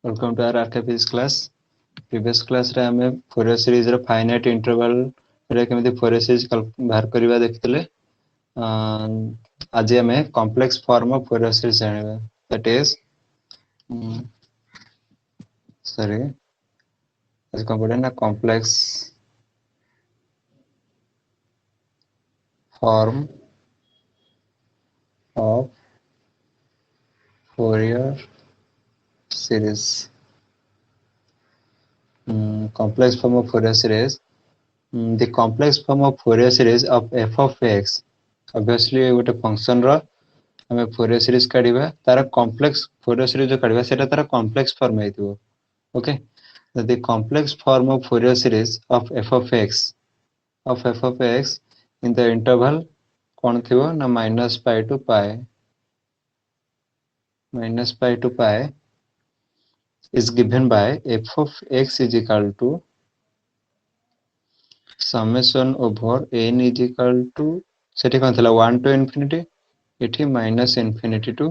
Welcome to our RK class. Previous class रे हमें Fourier series रो फाइनाइट इंटरवल रे केमिति फोरियर सीरीज बाहर करबा देखितले। आज हमें complex form of Fourier series जानिबा। दैट इज सॉरी आज को पढ़े ना complex form of Fourier series. complex form of Fourier series. The complex form of Fourier series of f of x, obviously गोटे फंक्शन रो हमें फोरियर सीरीज काढिबा तार complex Fourier series जो काढिबा सेटा तार कॉम्प्लेक्स फॉर्म हेतिबो। Okay, the complex form of Fourier series of f of x in the interval कोन थिबो ना -π to π is given by f of x is equal to summation over n is equal to सेठी कोन थला 1 to infinity एठी minus infinity to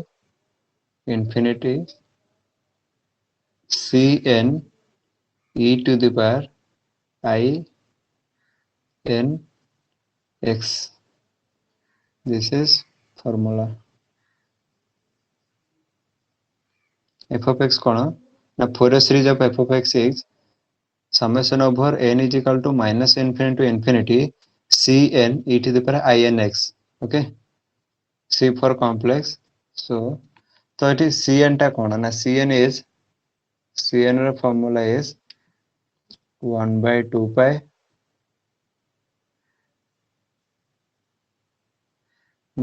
infinity cn e to the power I n x. This is formula. f of x कोन ना Fourier series of f of x is summation over n is equal to minus infinity to infinity cn e to the power I n x. Okay, c for complex. So तो it is cn टा कोन ना cn ର formula is 1 by 2 pi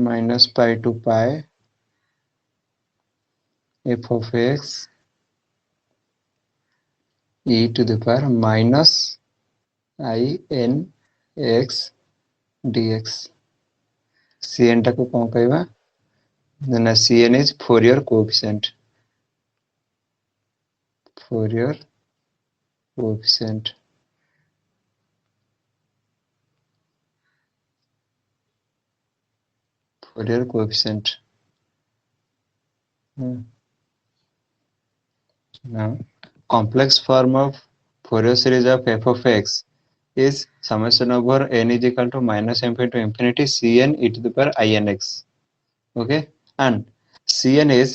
minus pi to pi f of x e to the power minus I n x dx. cn टा को कौन कहबा ना cn is Fourier coefficient. Fourier coefficient. Fourier coefficient. Now complex form of Fourier series of f of x is summation over n is equal to minus infinity to infinity cn e to the power I n x. Okay, and cn is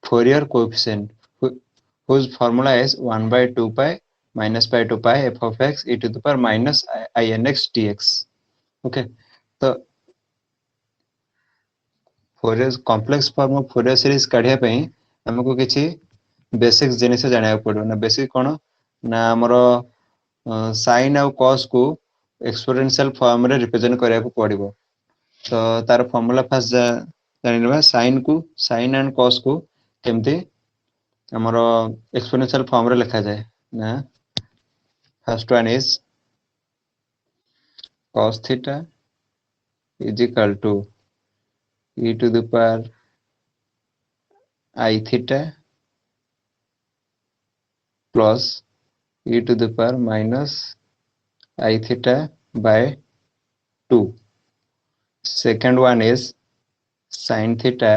Fourier coefficient whose formula is 1 by 2 pi minus pi to pi f of x e to the power minus I n x dx. Okay, तो Fourier complex form of Fourier series काढिया पई हमको किछि basics जिनिस जानिया पड़ो ना। Basic कोन ना हमरो साइन और cos को एक्सपोनेंशियल फॉर्म रे रिप्रेजेंट करिया को पड़िबो। तो तार फार्मूला फर्स्ट जानिबा साइन एंड cos को केमते हमरो एक्सपोनेंशियल फॉर्म रे लिखा जाए ना। First one is cos theta is equal to e to the power I theta plus e to the power minus I theta by 2. Second one is sin theta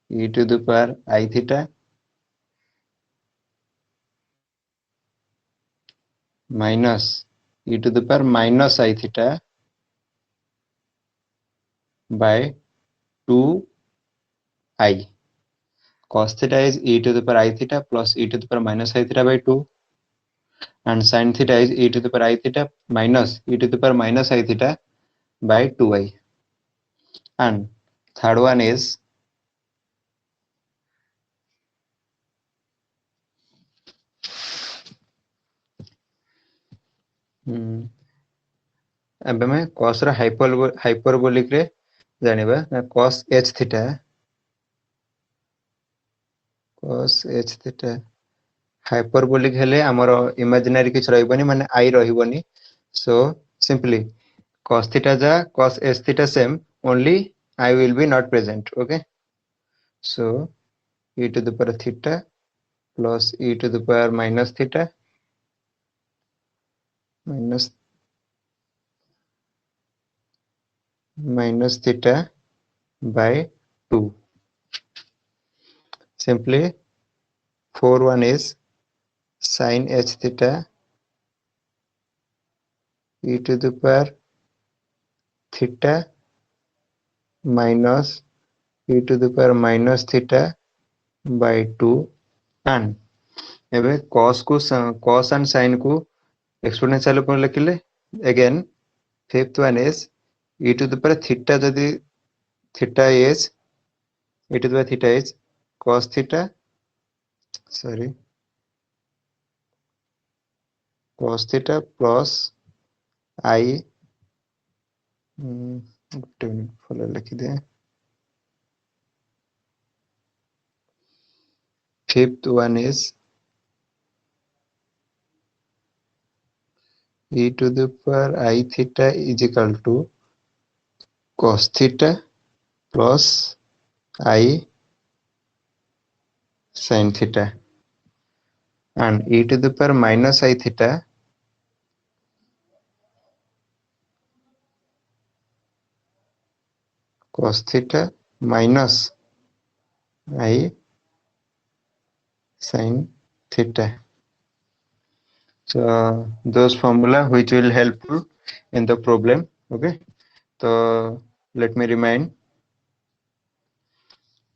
e to the power I theta minus e to the power minus I theta by 2i. Cos theta is e to the power I theta plus e to the power minus I theta by 2, and sin theta is e to the power I theta minus e to the power minus I theta by 2i. And third one is अब मैं cos रा hyperbolic रे जानिबा ना cos h theta hyperbolic हेले हमरो imaginary किछ रहइबनी माने i रहइबनी। So simply cos theta ja cos h theta same, only I will be not present. Okay, so e to the power theta plus e to the power minus theta minus theta by 2. simply 4 1 is sin h theta e to the power theta minus e to the power minus theta by 2 and एबे cos and sin को exponential पर लिखले again fifth one is e to the power theta जदि theta is e to the power theta is cos theta sorry cos theta plus I ଗୋଟେ minute follow लिखिदे fifth one is e to the power I theta is equal to cos theta plus I sin theta and e to the power minus I theta cos theta minus I sin theta. So those formula which will helpful in the problem. Okay, so let me remind.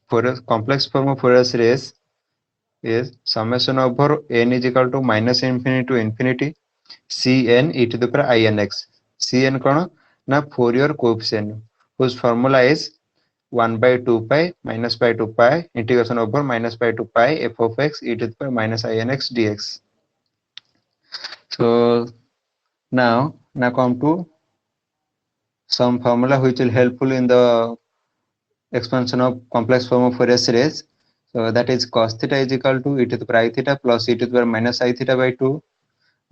For a complex form of Fourier series is summation over n is equal to minus infinity to infinity cn e to the power inx. Cn कौन ना Fourier coefficient whose formula is 1 by 2 pi minus by 2 pi integration over minus by 2 pi f of x e to the power minus inx dx. So now come to some formula which will helpful in the expansion of complex form of Fourier series. So that is cos theta is equal to e to the power I theta plus e to the power minus I theta by 2.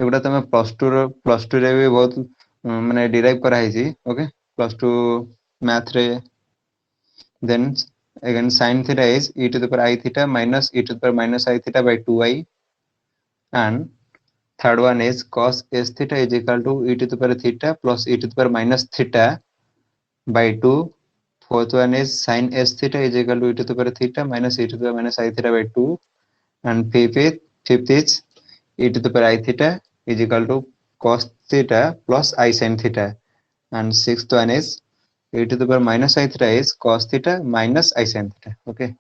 एगुड़ा तमे plus two रे भी बहुत माने derive करा है okay plus two math रे then again sin theta is e to the power I theta minus e to the power minus I theta by 2i and third one is cos s theta is equal to e to the power theta plus e to the power minus theta by 2. Fourth one is sin s theta is equal to e to the power theta minus e to the power minus I theta by 2 and fifth is e to the power I theta is equal to cos theta plus I sin theta and sixth one is e to the power minus I theta is cos theta minus I sin theta. Okay,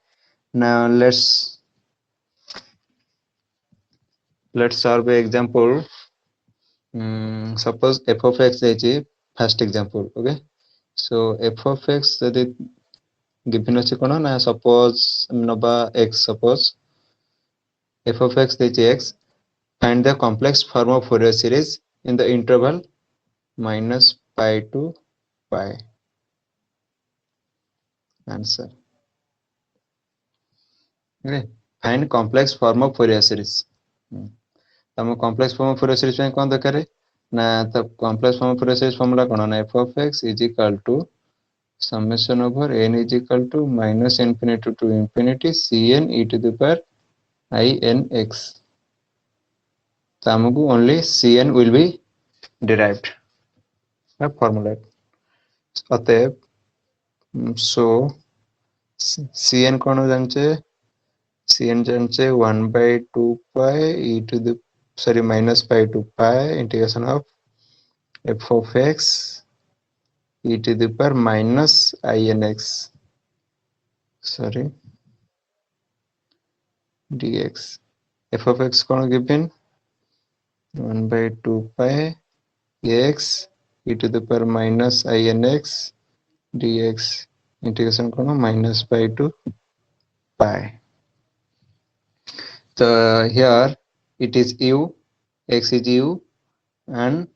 now let's solve an example. Suppose f of x is first example. Okay, so f of x यदि given अछि कोन ना suppose नबा x suppose f of x is x. Find the complex form of Fourier series in the interval minus pi to pi. Answer. Okay. Find complex form of Fourier series. तम complex form of Fourier series में कौन दरकार है ना तो complex form of Fourier series formula कौन ना f of x is equal to summation over n is equal to minus infinity to infinity cn e to the power I n x. तमको only cn will be derived. Formula. अतएव so cn कौन जानचे cn जानचे 1 by 2 pi e to the sorry minus pi to pi integration of f of x e to the power minus inx sorry dx. f of x कौन given 1 by 2 pi x e to the power minus inx dx integration कौन minus pi to pi. So here it is u, x is u and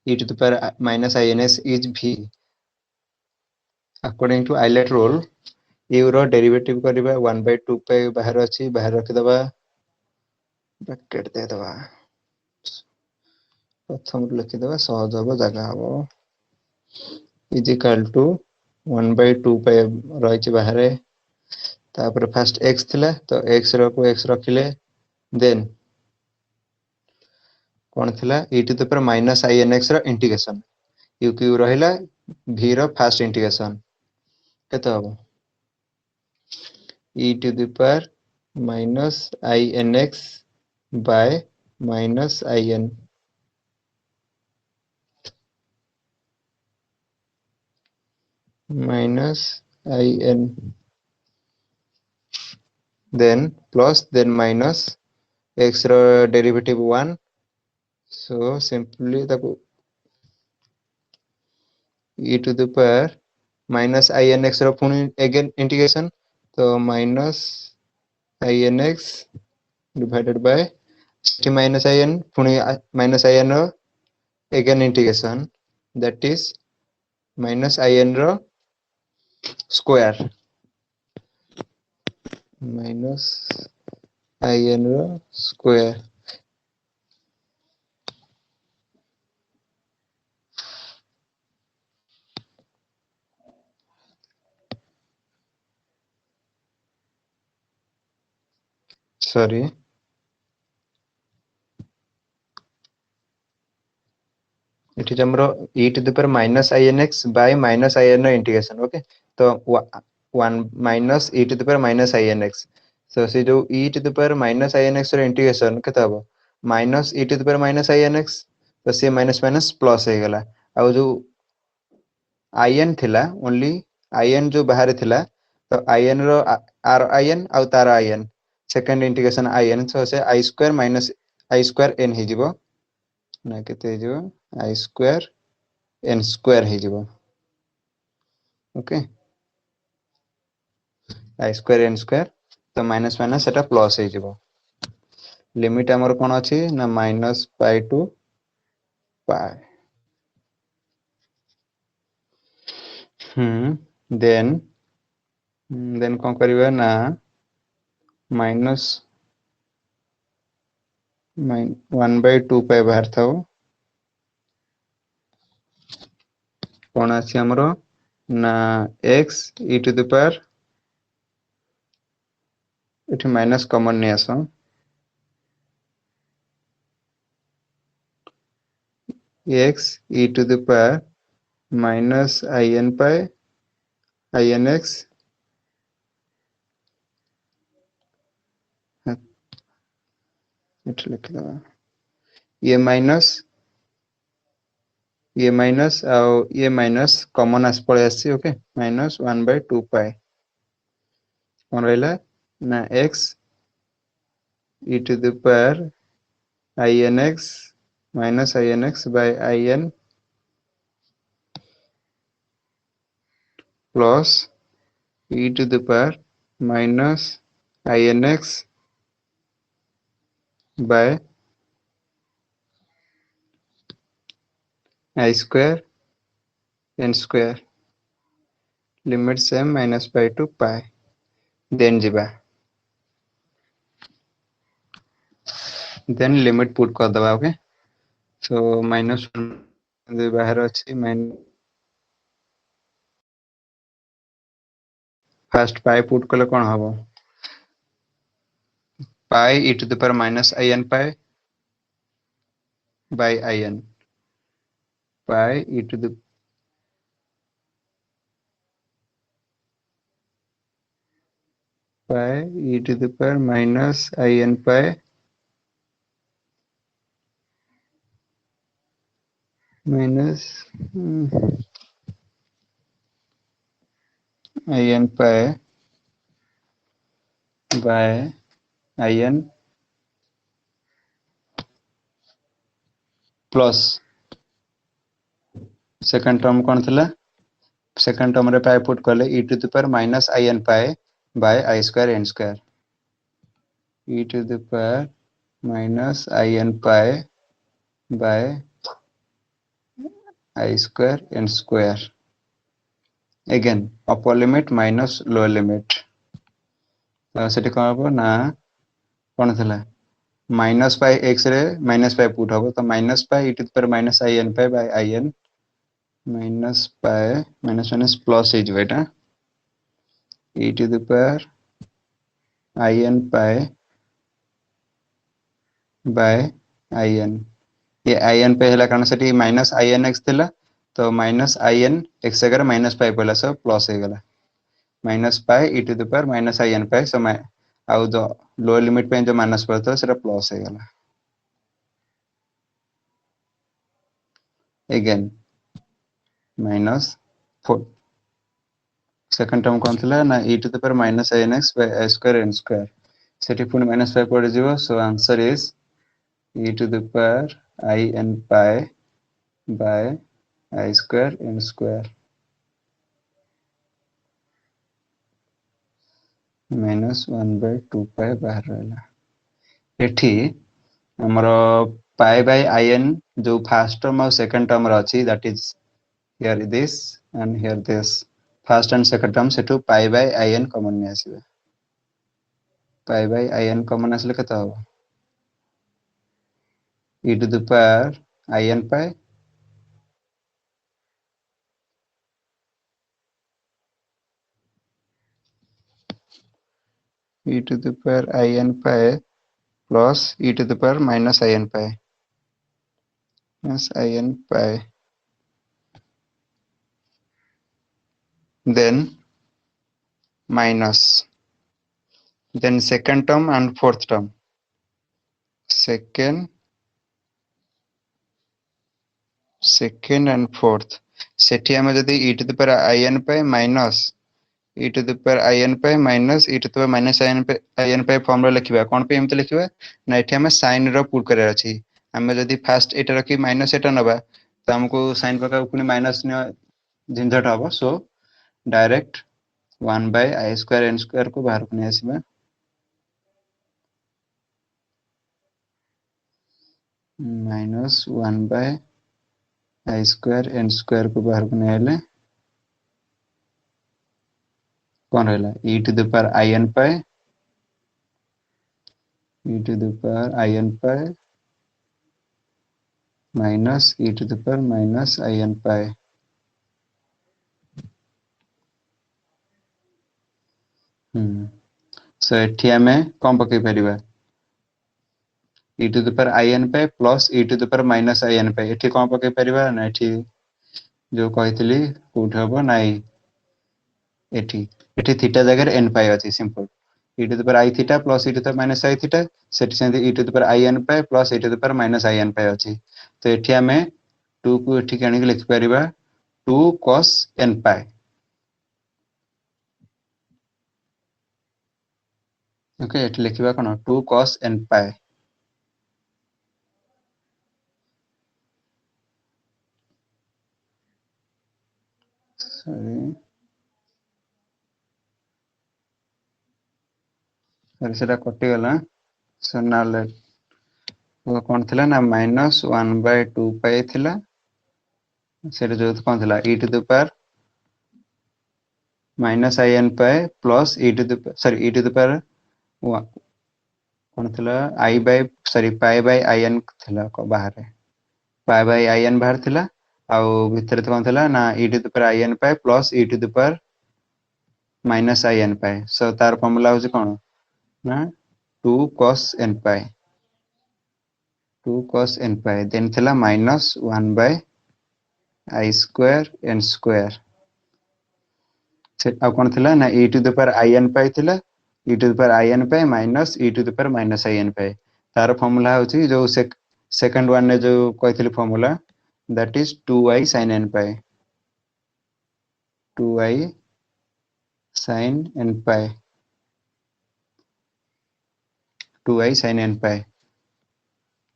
e to the power minus ins is v. According to Euler rule, u रो derivative करबा 1 by 2 pi बाहर अछि बाहर रख दबा bracket दे दबा प्रथम लिखि दबा सहज हो जगह हो is equal to 1 by 2 pi रहिछि बाहर तापर फर्स्ट x थिला तो x रो को x रखिले देन कोन थिला e to the power minus inx रो इंटीग्रेशन u q रहिला v रो फर्स्ट इंटीग्रेशन केते हो e to the power minus inx by minus in minus in then plus then minus x row derivative 1 so simply ताको e to the power minus inx रो पुनी again integration तो minus inx divided by t minus in पुनी minus in row again integration that is minus in row square minus in row square sorry it is हमरो e to the power minus inx by minus in integration okay तो 1 minus e to the power minus inx so से जो e to the power minus inx row integration केता हबो minus e to the power minus inx तो से minus minus plus हे गला आ जो in थिला only in जो बाहर थिला तो in रो r in आ तार in second integration in so से I square minus I square n हे जिवो ना केते जो I square n square हे जिवो okay I square n square तो माइनस माइनस सेटा प्लस हे जिवो लिमिट हमर कोन अछि ना minus pi to pi then then कोन करिवे ना माइनस 1/2 पाई बाहर थाओ कोन अछि हमरो ना x e to the power इठ माइनस कॉमन ने आसो x e to the power minus in pi inx इठ लिख दवा ये माइनस और ये माइनस कॉमन आस पड़े आसी ओके माइनस 1/2 पाई कौन रहला ना x e to the power inx minus inx by in plus e to the power minus inx by I square n square limit same minus pi to pi then जिबा then limit put कर दबा okay so minus 1 बाहर अछि first pi put कले कोन हबो pi e to the power minus in pi by in pi e to the power minus in pi minus in pi by in plus second term कौन थिला second term रे pi put कले e to the power minus in pi by I square n square e to the power minus in pi by I square n square again upper limit minus lower limit तो सेठी कोन हबो ना कोन थिला minus pi x रे minus pi put हबो तो minus pi e to the power minus in pi by in minus pi minus minus plus hey जवेटा e to the power in pi by in ये in पे हला कारण सेठी minus in x थिला तो minus in x अगर minus pi पहला सब plus हे गला minus pi e to the power minus I n pi, so आउ जो लोअर लिमिट पे जो माइनस पड़ता सेटा प्लस हो गला अगेन माइनस 4 सेकंड टर्म कौन थिला ना e to the power minus I n x by a square n square सेठी पुनी माइनस 5 पड़ जिवो, so answer is e to the power i n pi by a square n square minus 1 by 2 pi बाहर रहला एठी हमरो pi by I n जो first term और सेकंड टर्म रो अछि that is here this and here this first and second term सेटू pi by I n common ने आसीबे pi by I n common आसले केता हो e to the power i N pi e to the power i N pi plus e to the power minus I N pi minus i N pi then minus then second term and fourth term second and fourth सेठी हम जदी e to the power i n पे minus e to the power i n पे minus e to the power minus i n पे form रो लिखिबा कोन पे एमते लिखिबा ना एठी हम sin रो put करे अछि हम जदी फर्स्ट एटा रखी माइनस एटा नबा तो हमको sin पका पुनी माइनस ने झंझट हबो so direct 1 by i square n square को बाहर को आसीबा minus 1 by i square n square को बाहर को आइले कौन रहला e to the power i N pi e to the power i N pi minus e to the power minus I N pi so एठी हमें कौन पकई परिबा e to the power i N pi plus e to the power minus I N पाई एठी कौन पकई परिबा ना एठी जो कहितली कोठ हबो नाइ एठी एठी थीटा जगह n पाई अछि simple e to the power i theta plus e to the power minus i theta सेठी से e to the power i n pi plus e to the power minus i n pi अछि तो एठी हमें 2 को एठी कणी के लिख परिबा 2 cos n पाई ओके एठी लिखिबा कोन 2 cos n पाई सॉरी सॉरी सेटा कटि गला सो ना लेट वो कौन थिला ना माइनस 1 बाय 2 पाई थिला सेटा जो कौन थिला e to the power minus I N pi plus e to the sorry e to the power कौन थिला i by sorry pi by I N थिला को बाहर पाई बाय आई एन बाहर थिला आउ भितर कौन थिला ना e to the power i N pi plus e to the power minus I N pi so तार फॉर्मूला होची कोन ना 2 cos n pi 2 cos n pi then थिला minus 1 by i square n square से आ कोन थिला ना e to the power i N pi थिला e to the power i N pi minus e to the power minus I N पाई तार formula होची जो सेकंड वन ने जो कहथिली formula that is 2i sin n पाई 2i sin n पाई 2i sin n पाई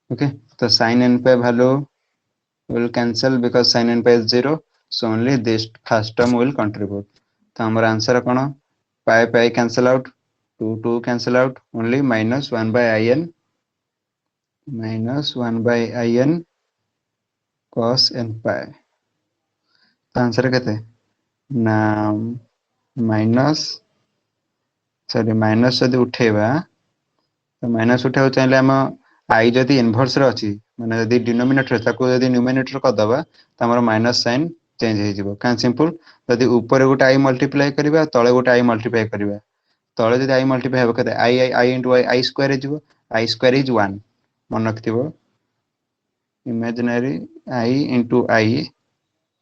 okay तो sin n पाई value will cancel because sin n pi is 0 so only this first term will contribute तो हमारा आंसर कौन pi pi cancel out 2 2 cancel out only minus 1 by in minus 1 by in cos n pi तो answer कहते ना minus sorry minus जदि उठेबा तो minus उठाउ चाहिए हम आई जदि इनवर्स रे अछि माने जदि डिनोमिनेटर ताको जदि न्यूमरेटर क दबा त हमर माइनस साइन चेंज हे जिवो का सिंपल जदि ऊपर गोटे आई मल्टीप्लाई करबा तळे गोटे आई मल्टीप्लाई करबा तळे जदि आई मल्टीप्लाई हेबो कते आई आई आई इनटू आई स्क्वायर हे जिवो आई स्क्वायर इज 1 मन रखथिबो imaginary i into i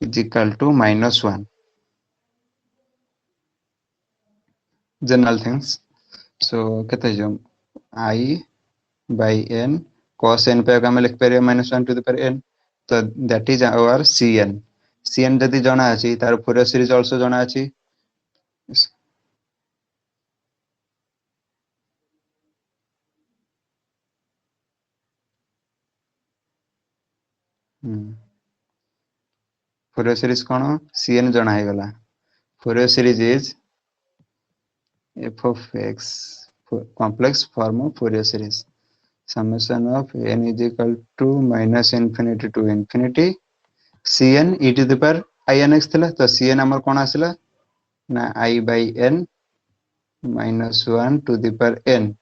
is equal to -1 general things. So केते जो I by n cos n पे हम लिख परिया -1 to the power n, तो that is our cn. cn जदि जणा अछि तार फोरियर सीरीज also जणा अछि. फोरियर सीरीज कोन cn जणा हे गला. Fourier series is f of x, complex form of Fourier series, summation of n is equal to minus infinity to infinity cn e to the power inx थिला. तो cn हमर कोन आसिला ना I by n minus 1 to the power n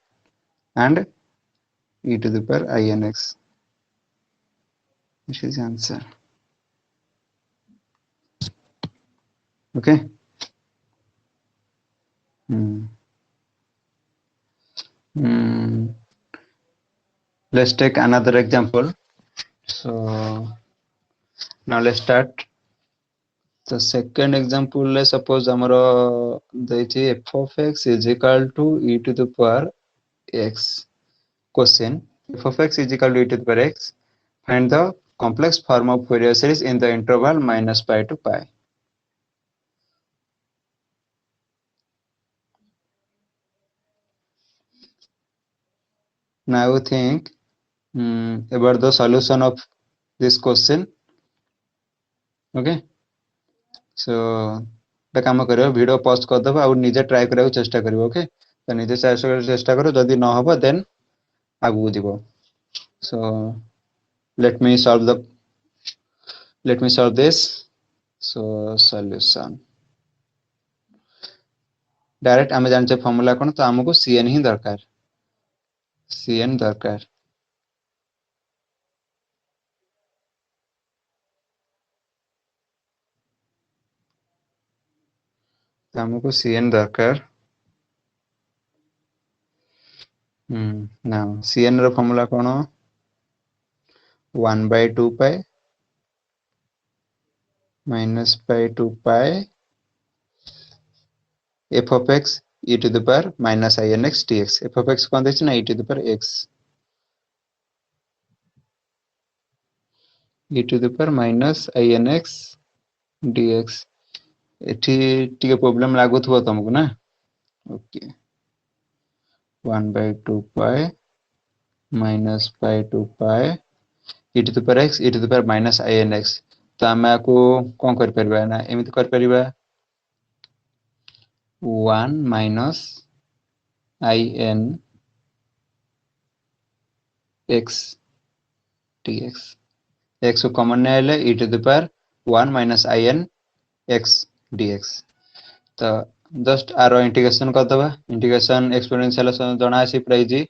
and e to the power inx. This is the answer. Okay. Let's take another example. So now let's start. The second example, let's suppose amaro dechi f of x is equal to e to the power x. Question: f of x is equal to e to the power x. Find the complex form of Fourier series in the interval minus pi to pi. Now think about the solution of this question. Okay. So काम करियो video pause कर दबा और निजे try करबा चेष्टा करियो. Okay तो निजे चेष्टा करो जदी न होबो देन आगु दिबो. So let me solve this. So solution direct आमे जानचे फार्मूला कोन, तो हमको cn ही दरकार. cn दरकार. तो हमको cn दरकार. now cn रो फार्मूला कोन 1 by 2 pi minus pi to pi f of x e to the power minus inx dx. f of x कोन देछि ना e to the power x e to the power minus inx dx. एठी टिके problem लागुथबो तुमको ना. Okay 1 by 2 pi minus pi to pi e to the power x e to the power minus inx. तो आमे को कोन कर परबा ना एमिति कर परबा 1 minus in x dx. x को कॉमन ने आले e to the power 1 minus in x dx. तो जस्ट आरो इंटीग्रेशन कर दबा. इंटीग्रेशन एक्सपोनेंशियल जणा आसी पूरा easy.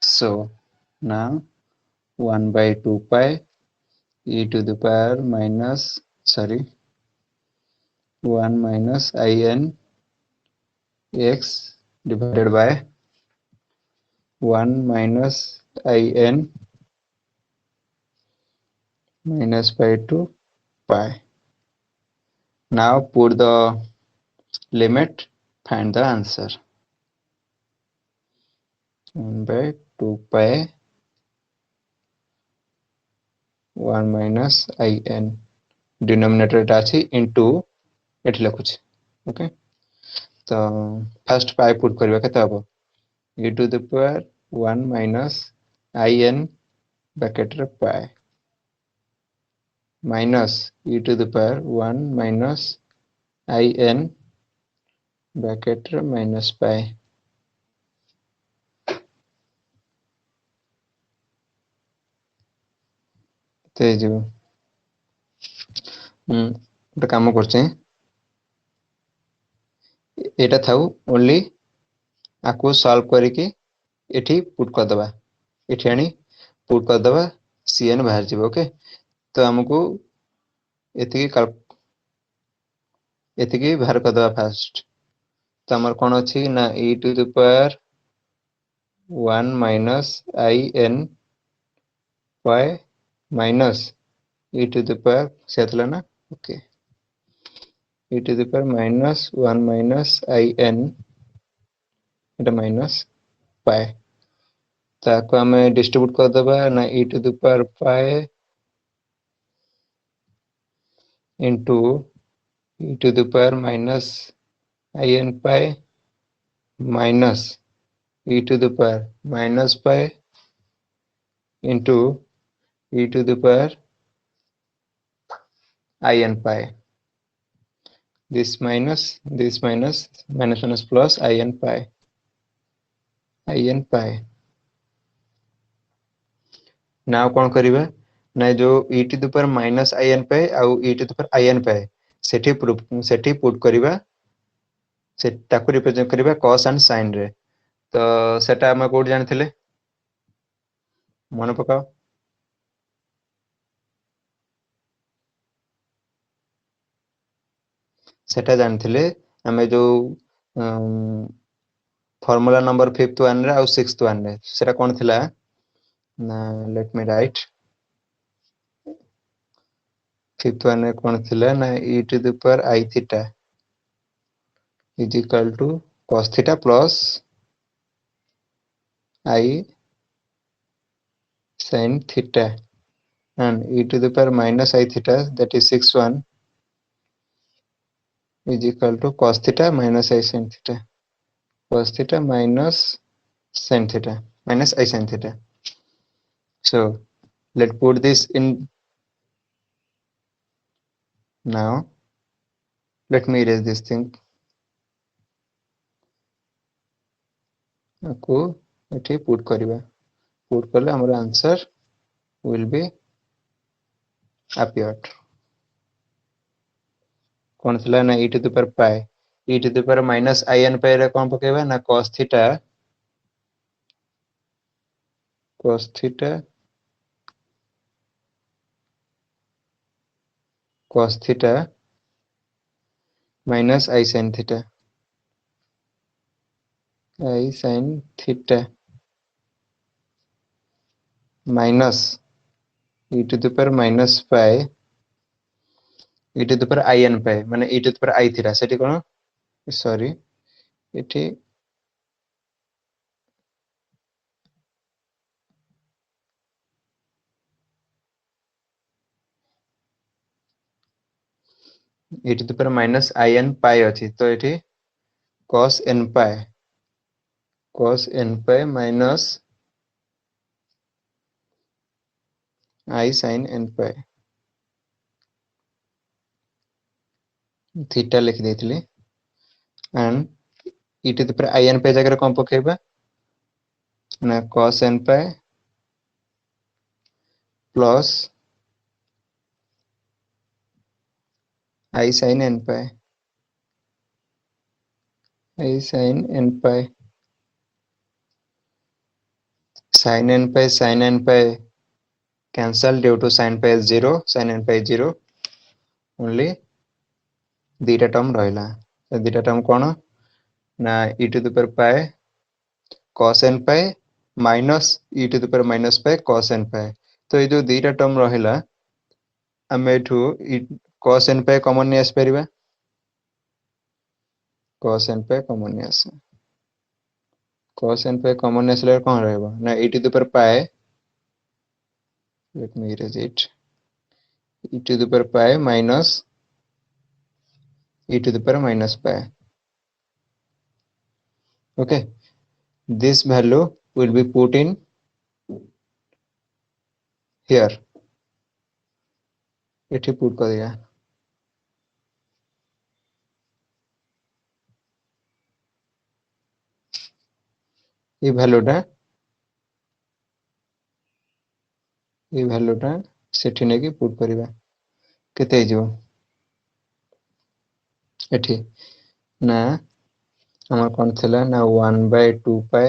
So now 1 by 2 pi e to the power minus 1 minus in x divided by 1 minus in minus pi to pi. Now put the limit, find the answer. 1 by 2 pi 1 minus in denominator अछि into एठी लिखुछि. Okay तो first pi put करबा केते हबो e to the power 1 minus in bracket रे pi minus e to the power 1 minus in bracket रे minus pi. ते जो ଗୋଟେ କାମ କରୁଛେ एटा थाउ ओनली आकु सॉल्व करिके एठी पुट कर दबा. एठी आनी पुट कर दबा cn बाहर जिवो. ओके तो हमको एतिकी बाहर कर दबा फर्स्ट. तो हमर कोन अछि ना e to the power 1 minus in pi minus e to the power सेतला ना. Okay e to the power minus 1 minus in Etah minus पाए ताको हमें डिस्ट्रीब्यूट कर दबा ना e टू द पावर पाए into e to the power minus in pi minus e to the power minus pi into e to the power in pi. This minus minus plus in pi now कौन करिबा ना जो e to the power minus in pi आउ e to the power in pi Sethi put करिबा से ताको represent करिबा cos and sin रे तो सेटा हम कोड जानथिले मन पकाओ सेटा जानथिले हमें जो फॉर्मूला नंबर 5th वन रे और 6th वन रे सेटा कोन थिला ना let me right 5th one रे कोन थिला ना e to the power I theta is equal to cos theta plus I sin theta and e to the power minus I theta that is 6 1 is equal to cos theta minus I sin theta cos theta minus sin theta minus I sin theta. So let's put this in now. Let me erase this thing. को एठी put करिबा put करले हमर answer will be appeared कोन थिला ना e to the power pi e to the power minus in pi रे कोन पकेबा ना cos theta minus I sin theta minus e to the power minus pi e to the power in pi माने e to the power I theta Sethi cone sorry एठी e to the power minus in pi अछि तो एठी cos n pi minus I sin n pi theta लिख देथिले and e to the power in pi जगह कोन पकेबा ना cos n pi plus I sin n pi sin n pi cancel due to sin pi is 0 sin n pi is 0 only दीटा term रहला दीटा term कोन ना e to the power pi cos n pi minus e to the power minus pi cos n pi तो ये जो दीटा term रहला हमें एठू cos n pi common नि आस परिबा cos n pi common नि आसे cos n pi कॉमन नि आसले कोन रहबा ना e to the power pi let me erase it e to the power pi minus e to the power minus pi okay this value will be put in here एठी put कर दिया ये भ्यालुटा सेठी ने की पुट करिबा केते जो एठी ना हमर कोन थिला ना 1/2 pi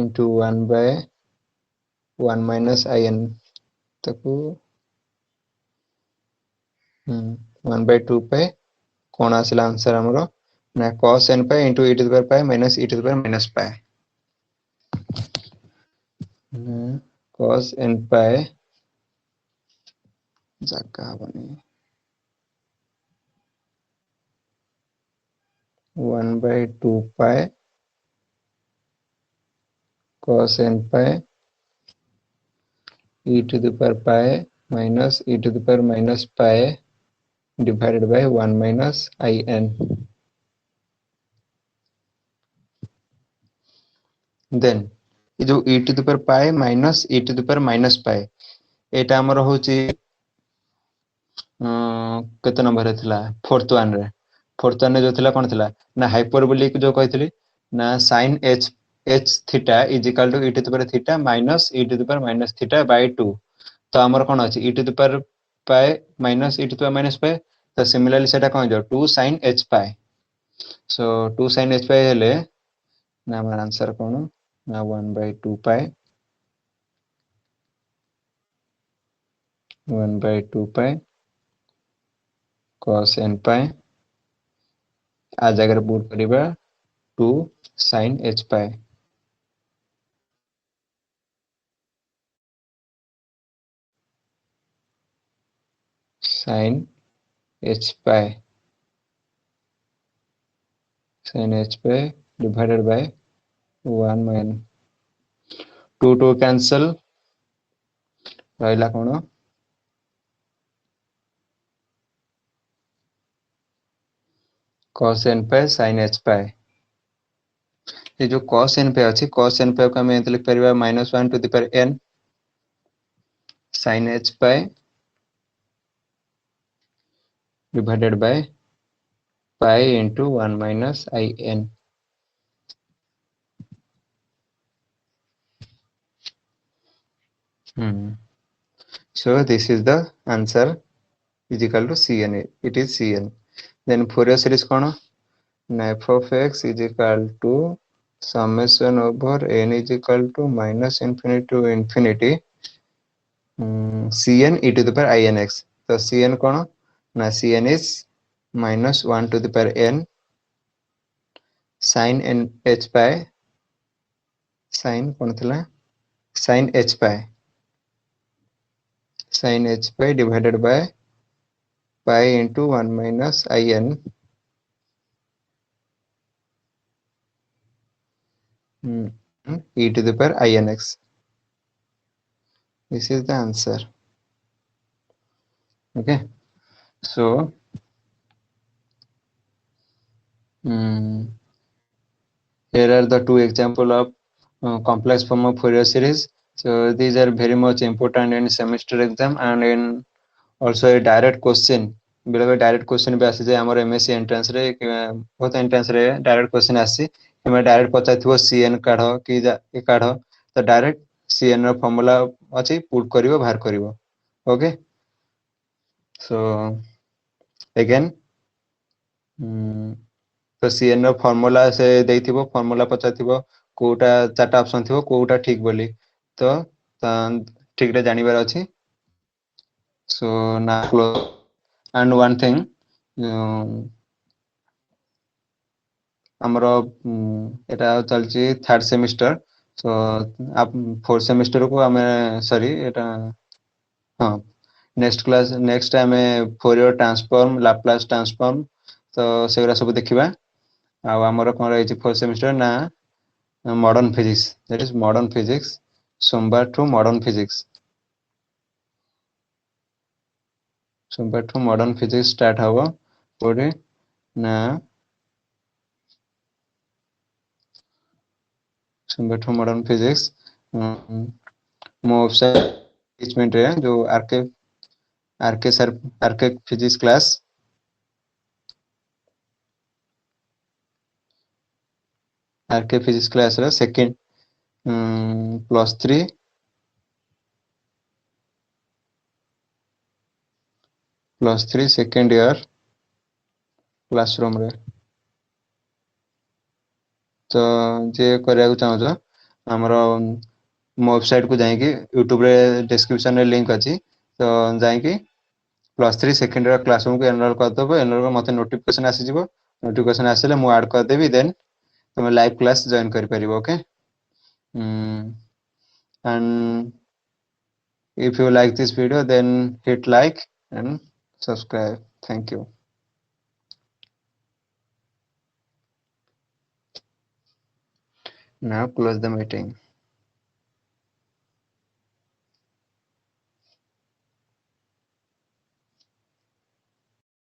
into 1/1 minus in तको 1/2 pi कोन आसला आंसर हमरो ना cos n pi into e to the power pi minus e to the power minus pi cos n pi जगह बनी 1/2 pi cos n pi e to the power pi minus e to the power minus pi divided by 1 minus in. Then ये जो e to the power pi minus e to the power minus pi एटा हमर होची केते number रे थिला fourth one रे जो थिला कोन थिला ना हाइपरबोलिक जो कहथिली ना sin h theta is equal to e to the power theta minus e to the power minus theta by 2 तो हमर कोन अछि e to the power pi minus e to the power minus pi तो similarly सेटा कोन जो 2 sin h pi सो 2 sin h pi हेले ना हमर आंसर कोन ना 1 by 2 pi 1 by 2 pi cos n pi आज अगर पुट करिबा 2 sin h pi sin h pi sin h pi divided by 1 minus 2 cancel रहला कोन cos n pi sin h pi ये जो cos n pi अछि cos n pi को हम एत लिख परिबा -1 to the power n sin h pi divided by pi into 1 minus in. So this is the answer is equal to cn. It is cn. Then Fourier series kono na f of x is equal to summation over n is equal to minus infinity to infinity cn e to the power inx. So cn kono na cn is minus 1 to the power n sin n h pi sin कोन थिला sin h pi sin h pi divided by pi into 1 minus in e to the power inx. This is the answer. Okay, so here are the two example of complex form of Fourier series. So these are very much important in semester exam and in also a direct question. बेले direct question भी आसी जाए हमर MSc entrance रे बहुत entrance रे direct question आसी कि डायरेक्ट पचाथिबो सीएन काढ कि ए काढ तो डायरेक्ट सीएन रो फार्मूला अछि पुट करिवो बाहर करिवो. ओके, सो अगेन तो सीएन रो फार्मूला से देथिबो फार्मूला पचाथिबो कोटा चारटा ऑप्शन थिबो कोटा ठीक बोली तो ठीक रे जानिबार अछि. So now and one thing हमरो एटा चलची थर्ड सेमिस्टर सो आप फोर्थ सेमिस्टर को हमें सॉरी एटा हां next class next time Fourier transform Laplace transform तो सेगरा सब देखिबा आ हमरो कोन रही फोर्थ सेमिस्टर ना modern physics that is modern physics सोमवार टू मॉडर्न फिजिक्स सोमवार टू मॉडर्न फिजिक्स स्टार्ट हबो कोडे ना सोमवार टू मॉडर्न फिजिक्स मो वेबसाइट इचमेंट रे जो RK sir RK physics class RK physics class रे सेकंड +3 सेकंड ईयर क्लासरूम रे तो जे करिया चाहू छ हमरो मो वेबसाइट को जाई कि YouTube रे डिस्क्रिप्शन रे लिंक अछि तो जाई कि +3 सेकंड ईयर क्लासरूम को एनरोल कर दबो एनरोल मते नोटिफिकेशन आसी जिवो नोटिफिकेशन आसीले मु ऐड कर देबी देन तुम लाइव क्लास जॉइन कर परिबो. Okay, and if you like this video then hit like and subscribe. Thank you. Now close the meeting.